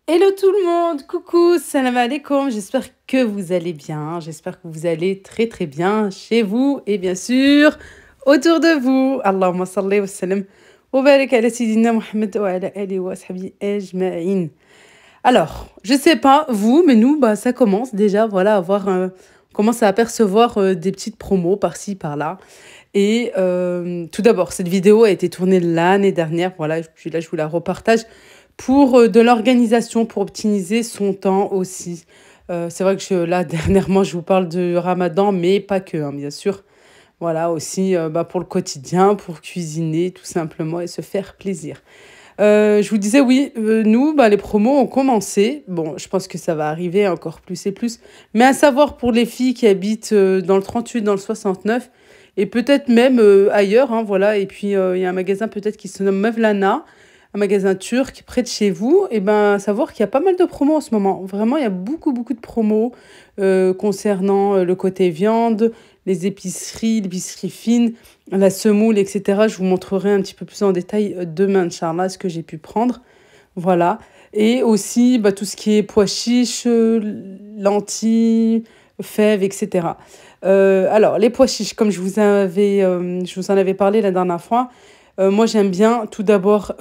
Hello tout le monde, coucou, salam alaikum, j'espère que vous allez bien, j'espère que vous allez très très bien chez vous et bien sûr autour de vous. Allahumma salli wa sallam wa barik ala sayyidina Muhammad wa ala alihi wa sahbihi ajma'in. Alors, je sais pas vous, mais nous, bah, ça commence déjà, voilà, à avoir, on commence à apercevoir des petites promos par-ci, par-là. Et tout d'abord, cette vidéo a été tournée l'année dernière, voilà, puis là, je vous la repartage pour de l'organisation, pour optimiser son temps aussi. C'est vrai que là, dernièrement, je vous parle de Ramadan, mais pas que, hein, bien sûr. Voilà, aussi bah, pour le quotidien, pour cuisiner, tout simplement, et se faire plaisir. Je vous disais, oui, nous, bah, les promos ont commencé. Bon, je pense que ça va arriver encore plus et plus. Mais à savoir pour les filles qui habitent dans le 38, dans le 69, et peut-être même ailleurs, hein, voilà. Et puis, il y a un magasin peut-être qui se nomme Mevlana, un magasin turc près de chez vous. Et ben, à savoir qu'il y a pas mal de promos en ce moment. Vraiment, il y a beaucoup, beaucoup de promos concernant le côté viande, les l'épicerie fine, la semoule, etc. Je vous montrerai un petit peu plus en détail demain, Inch'Allah, ce que j'ai pu prendre. Voilà. Et aussi, bah, tout ce qui est pois chiches, lentilles, fèves, etc. Alors, les pois chiches, comme je vous en avais parlé la dernière fois, moi, j'aime bien tout d'abord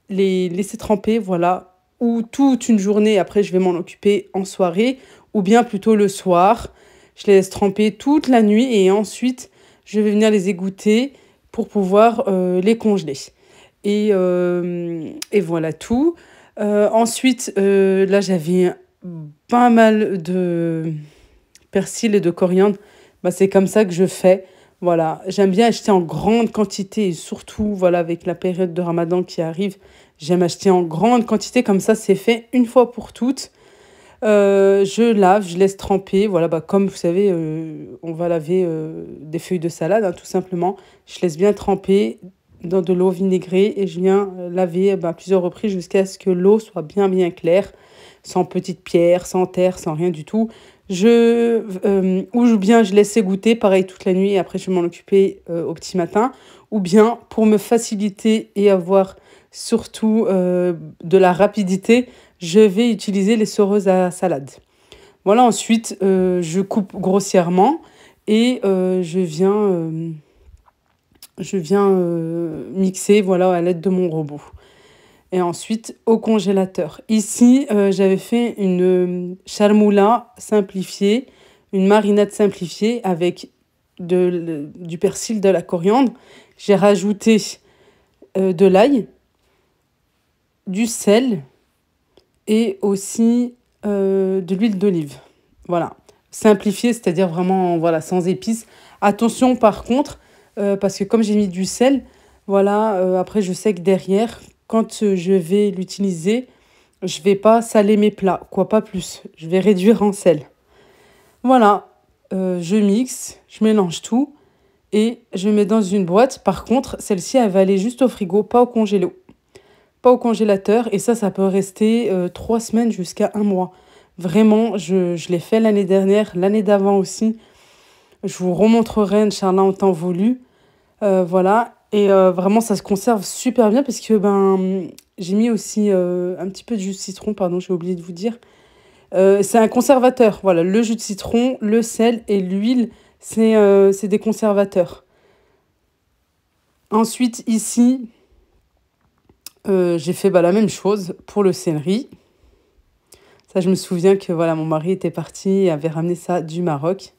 les laisser tremper, voilà, ou toute une journée, après, je vais m'en occuper en soirée, ou bien plutôt le soir. Je les laisse tremper toute la nuit et ensuite, je vais venir les égoutter pour pouvoir les congeler. Et voilà tout. Ensuite, là, j'avais pas mal de persil et de coriandre. Bah, c'est comme ça que je fais. Voilà, j'aime bien acheter en grande quantité et surtout, voilà, avec la période de Ramadan qui arrive, j'aime acheter en grande quantité. Comme ça, c'est fait une fois pour toutes. Je lave, je laisse tremper. Voilà, bah, comme vous savez, on va laver des feuilles de salade, hein, tout simplement. Je laisse bien tremper dans de l'eau vinaigrée et je viens laver bah, à plusieurs reprises jusqu'à ce que l'eau soit bien, bien claire, sans petites pierres, sans terre, sans rien du tout. Ou bien je laisse égoutter, pareil, toute la nuit et après je vais m'en occuper au petit matin. Ou bien, pour me faciliter et avoir surtout de la rapidité, je vais utiliser les soreuses à salade. Voilà, ensuite, je coupe grossièrement et je viens mixer voilà, à l'aide de mon robot. Et ensuite, au congélateur. Ici, j'avais fait une charmoula simplifiée, une marinade simplifiée avec du persil, de la coriandre. J'ai rajouté de l'ail, du sel et aussi de l'huile d'olive. Voilà. Simplifié, c'est-à-dire vraiment voilà, sans épices. Attention par contre, parce que comme j'ai mis du sel, voilà, après je sais que derrière, quand je vais l'utiliser, je vais pas saler mes plats, quoi pas plus. Je vais réduire en sel. Voilà, je mixe, je mélange tout et je mets dans une boîte. Par contre, celle-ci, elle va aller juste au frigo, pas au congélo, pas au congélateur. Et ça peut rester 3 semaines jusqu'à un mois. Vraiment, je l'ai fait l'année dernière, l'année d'avant aussi. Je vous remontrerai, Inch'Allah, en temps voulu. Voilà. Et vraiment, ça se conserve super bien parce que ben, j'ai mis aussi un petit peu de jus de citron, pardon, j'ai oublié de vous dire. C'est un conservateur. Voilà, le jus de citron, le sel et l'huile, c'est des conservateurs. Ensuite, ici, j'ai fait bah, la même chose pour le céleri. Ça, je me souviens que voilà, mon mari était parti et avait ramené ça du Maroc.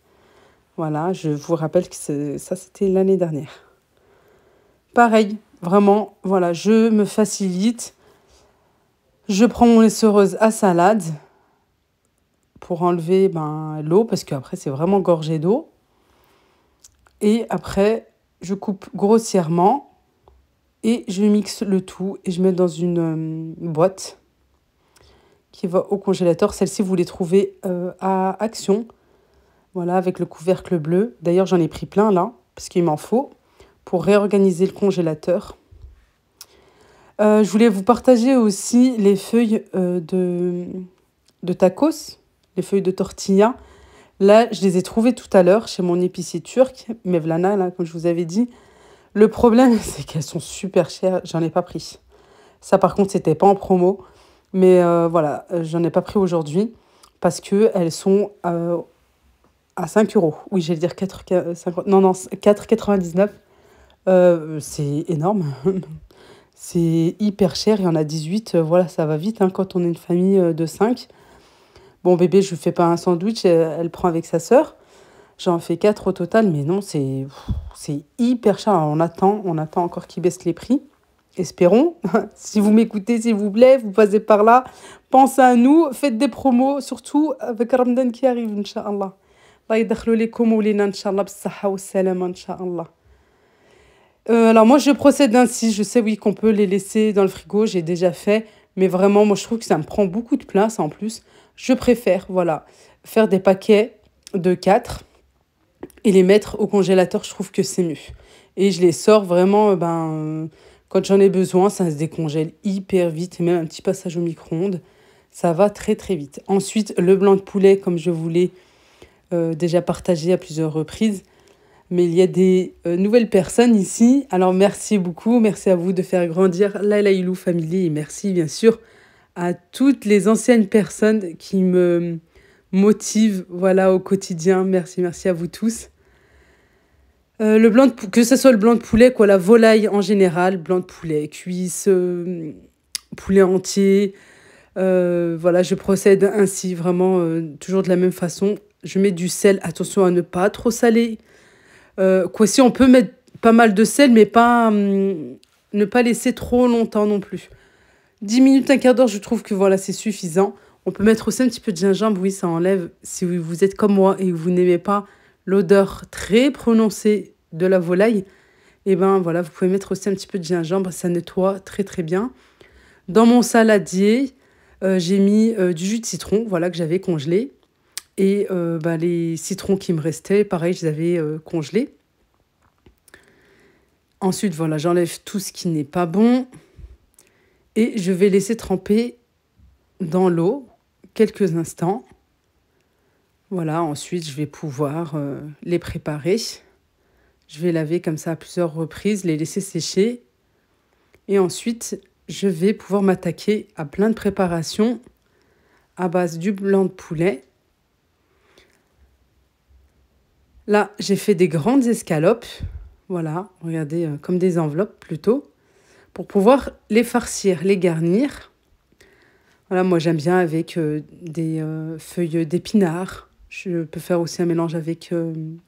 Voilà, je vous rappelle que ça, c'était l'année dernière. Pareil, vraiment, voilà, je me facilite. Je prends mon essoreuse à salade pour enlever ben, l'eau, parce qu'après, c'est vraiment gorgé d'eau. Et après, je coupe grossièrement et je mixe le tout et je mets dans une boîte qui va au congélateur. Celle-ci, vous les trouvez à Action, voilà, avec le couvercle bleu. D'ailleurs, j'en ai pris plein là, parce qu'il m'en faut, pour réorganiser le congélateur. Je voulais vous partager aussi les feuilles de tacos, les feuilles de tortilla. Là, je les ai trouvées tout à l'heure chez mon épicier turc, Mevlana, là, comme je vous avais dit. Le problème, c'est qu'elles sont super chères. J'en ai pas pris. Ça, par contre, c'était pas en promo. Mais voilà, j'en ai pas pris aujourd'hui parce qu'elles sont à 5 euros. Oui, j'allais dire 4,50. Non, non, 4,99. C'est énorme. C'est hyper cher. Il y en a 18. Voilà, ça va vite hein, quand on est une famille de 5. Bon, bébé, je ne fais pas un sandwich. Elle prend avec sa sœur. J'en fais 4 au total. Mais non, c'est hyper cher. Alors, on attend encore qu'ils baissent les prix. Espérons. Si vous m'écoutez, s'il vous plaît, vous passez par là. Pensez à nous. Faites des promos. Surtout avec Ramadan qui arrive, Inch'Allah. الله يدخلوا لكم ولينا إن شاء الله بالصحة والسلامة إن شاء الله. Alors moi je procède ainsi, je sais oui qu'on peut les laisser dans le frigo, j'ai déjà fait, mais vraiment moi je trouve que ça me prend beaucoup de place en plus. Je préfère voilà, faire des paquets de 4 et les mettre au congélateur, je trouve que c'est mieux. Et je les sors vraiment quand j'en ai besoin, ça se décongèle hyper vite et même un petit passage au micro-ondes, ça va très très vite. Ensuite, le blanc de poulet comme je voulais déjà partagé à plusieurs reprises. Mais il y a des nouvelles personnes ici. Alors merci beaucoup, merci à vous de faire grandir la Laïlou Family et merci bien sûr à toutes les anciennes personnes qui me motivent voilà, au quotidien. Merci, merci à vous tous. Que ce soit le blanc de poulet, quoi, la volaille en général, blanc de poulet, cuisse, poulet entier. Voilà, je procède ainsi, vraiment toujours de la même façon. Je mets du sel, attention à ne pas trop saler. Quoi, si on peut mettre pas mal de sel, mais pas ne pas laisser trop longtemps non plus. 10 minutes, un quart d'heure, je trouve que voilà, c'est suffisant. On peut mettre aussi un petit peu de gingembre, oui, ça enlève. Si vous êtes comme moi et que vous n'aimez pas l'odeur très prononcée de la volaille, et ben voilà, vous pouvez mettre aussi un petit peu de gingembre, ça nettoie très très bien. Dans mon saladier, j'ai mis du jus de citron, voilà, que j'avais congelé. Et les citrons qui me restaient, pareil, je les avais congelés. Ensuite, voilà, j'enlève tout ce qui n'est pas bon. Et je vais laisser tremper dans l'eau quelques instants. Voilà, ensuite, je vais pouvoir les préparer. Je vais laver comme ça à plusieurs reprises, les laisser sécher. Et ensuite, je vais pouvoir m'attaquer à plein de préparations à base du blanc de poulet. Là, j'ai fait des grandes escalopes. Voilà, regardez, comme des enveloppes plutôt. Pour pouvoir les farcir, les garnir. Voilà, moi j'aime bien avec des feuilles d'épinards. Je peux faire aussi un mélange avec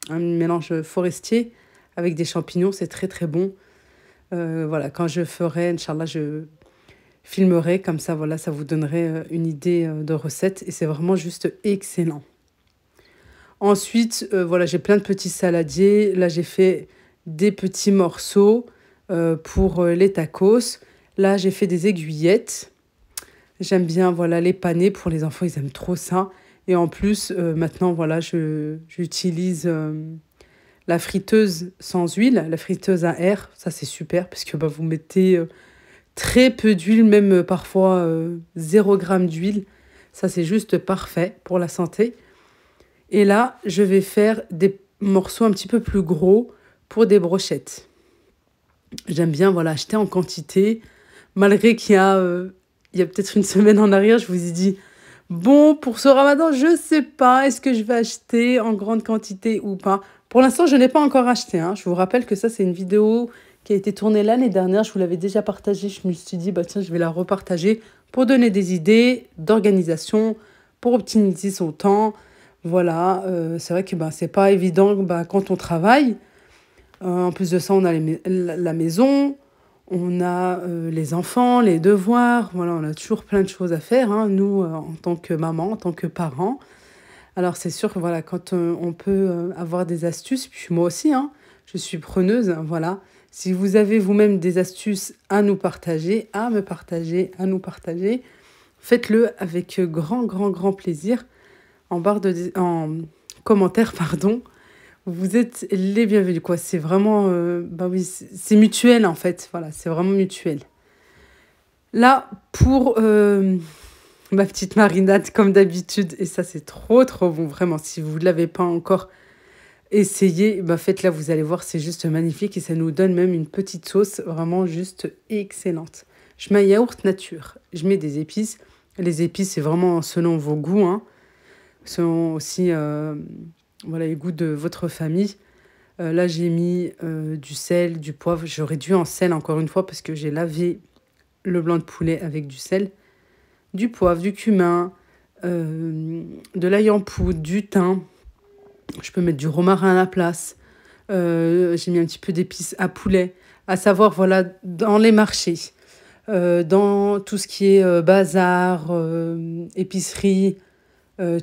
un mélange forestier avec des champignons, c'est très très bon. Voilà, quand je ferai, Inch'Allah, je filmerai comme ça, voilà, ça vous donnerait une idée de recette et c'est vraiment juste excellent. Ensuite, voilà, j'ai plein de petits saladiers. Là, j'ai fait des petits morceaux pour les tacos. Là, j'ai fait des aiguillettes. J'aime bien voilà, les paner pour les enfants, ils aiment trop ça. Et en plus, maintenant, voilà, j'utilise la friteuse sans huile, la friteuse à air. Ça, c'est super parce que vous mettez très peu d'huile, même parfois 0 g d'huile. Ça, c'est juste parfait pour la santé. Et là, je vais faire des morceaux un petit peu plus gros pour des brochettes. J'aime bien voilà, acheter en quantité, malgré qu'il y a peut-être une semaine en arrière, je vous ai dit, bon, pour ce ramadan, je ne sais pas, est-ce que je vais acheter en grande quantité ou pas. Pour l'instant, je n'ai pas encore acheté. Hein. Je vous rappelle que ça, c'est une vidéo qui a été tournée l'année dernière. Je vous l'avais déjà partagée. Je me suis dit, tiens, je vais la repartager pour donner des idées d'organisation, pour optimiser son temps. Voilà, c'est vrai que c'est pas évident quand on travaille. En plus de ça, on a la maison, on a les enfants, les devoirs. Voilà, on a toujours plein de choses à faire, hein, nous, en tant que maman, en tant que parents. Alors, c'est sûr que voilà, quand on peut avoir des astuces, puis moi aussi, hein, je suis preneuse, voilà. Si vous avez vous-même des astuces à nous partager, à me partager, à nous partager, faites-le avec grand, grand, grand plaisir. En commentaire, pardon. Vous êtes les bienvenus, quoi. C'est vraiment, oui, c'est mutuel, en fait. Voilà, c'est vraiment mutuel. Là, pour ma petite marinade, comme d'habitude, et ça, c'est trop, trop bon, vraiment. Si vous ne l'avez pas encore essayé, faites-la, vous allez voir, c'est juste magnifique et ça nous donne même une petite sauce vraiment juste excellente. Je mets un yaourt nature, je mets des épices. Les épices, c'est vraiment selon vos goûts, hein. Selon aussi voilà, les goûts de votre famille. Là, j'ai mis du sel, du poivre. J'aurais dû en sel encore une fois parce que j'ai lavé le blanc de poulet avec du sel. Du poivre, du cumin, de l'ail en poudre, du thym. Je peux mettre du romarin à la place. J'ai mis un petit peu d'épices à poulet. À savoir, voilà, dans les marchés, dans tout ce qui est bazar, épicerie,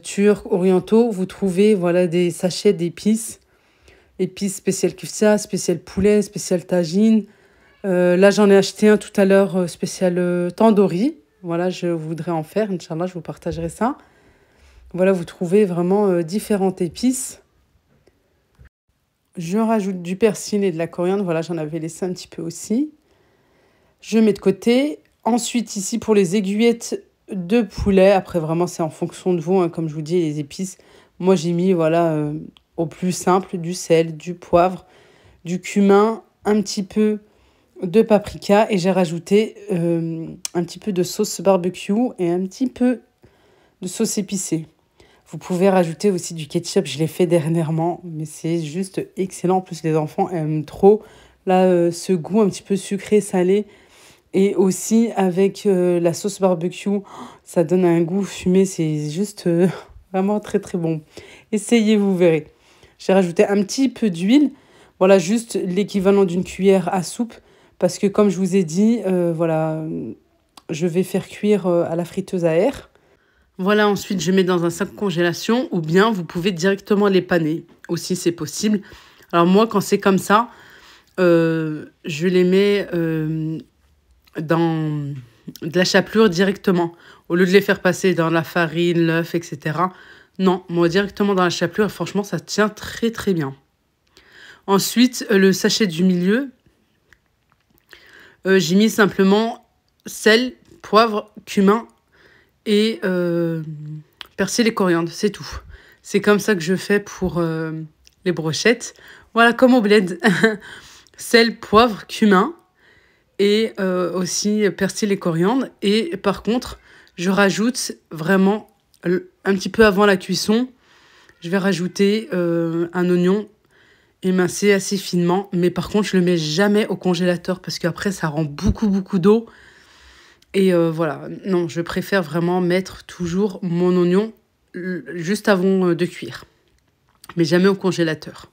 turcs, orientaux, vous trouvez voilà, des sachets d'épices. Épices spécial kufta, spécial poulet, spécial tagine. Là, j'en ai acheté un tout à l'heure spécial tandoori. Voilà, je voudrais en faire. Inch'Allah, je vous partagerai ça. Voilà, vous trouvez vraiment différentes épices. Je rajoute du persil et de la coriandre. Voilà, j'en avais laissé un petit peu aussi. Je mets de côté. Ensuite, ici, pour les aiguillettes de poulet. Après, vraiment, c'est en fonction de vous. Hein, comme je vous dis, les épices. Moi, j'ai mis, voilà, au plus simple, du sel, du poivre, du cumin, un petit peu de paprika. Et j'ai rajouté un petit peu de sauce barbecue et un petit peu de sauce épicée. Vous pouvez rajouter aussi du ketchup, je l'ai fait dernièrement, mais c'est juste excellent. En plus, les enfants aiment trop là, ce goût un petit peu sucré, salé. Et aussi avec la sauce barbecue, ça donne un goût fumé, c'est juste vraiment très très bon. Essayez, vous verrez. J'ai rajouté un petit peu d'huile, voilà, juste l'équivalent d'une cuillère à soupe, parce que comme je vous ai dit, voilà, je vais faire cuire à la friteuse à air. Voilà, ensuite je mets dans un sac congélation ou bien vous pouvez directement les paner. Aussi, c'est possible. Alors moi, quand c'est comme ça, je les mets dans de la chapelure directement. Au lieu de les faire passer dans la farine, l'œuf, etc. Non, moi directement dans la chapelure, franchement, ça tient très très bien. Ensuite, le sachet du milieu, j'ai mis simplement sel, poivre, cumin et persil et coriandre, c'est tout. C'est comme ça que je fais pour les brochettes. Voilà, comme au bled. Sel, poivre, cumin et aussi persil et coriandre. Et par contre, je rajoute vraiment un petit peu avant la cuisson, je vais rajouter un oignon émincé assez finement. Mais par contre, je le mets jamais au congélateur parce qu'après, ça rend beaucoup d'eau. Et voilà, non, je préfère vraiment mettre toujours mon oignon juste avant de cuire, mais jamais au congélateur.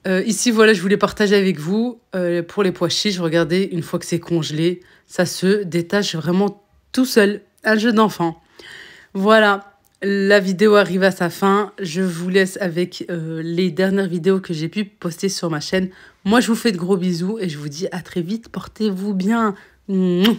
Ici, voilà, je voulais partager avec vous pour les pois chiches. Regardez, une fois que c'est congelé, ça se détache vraiment tout seul. Un jeu d'enfant. Voilà, la vidéo arrive à sa fin. Je vous laisse avec les dernières vidéos que j'ai pu poster sur ma chaîne. Moi, je vous fais de gros bisous et je vous dis à très vite. Portez-vous bien. Mouah.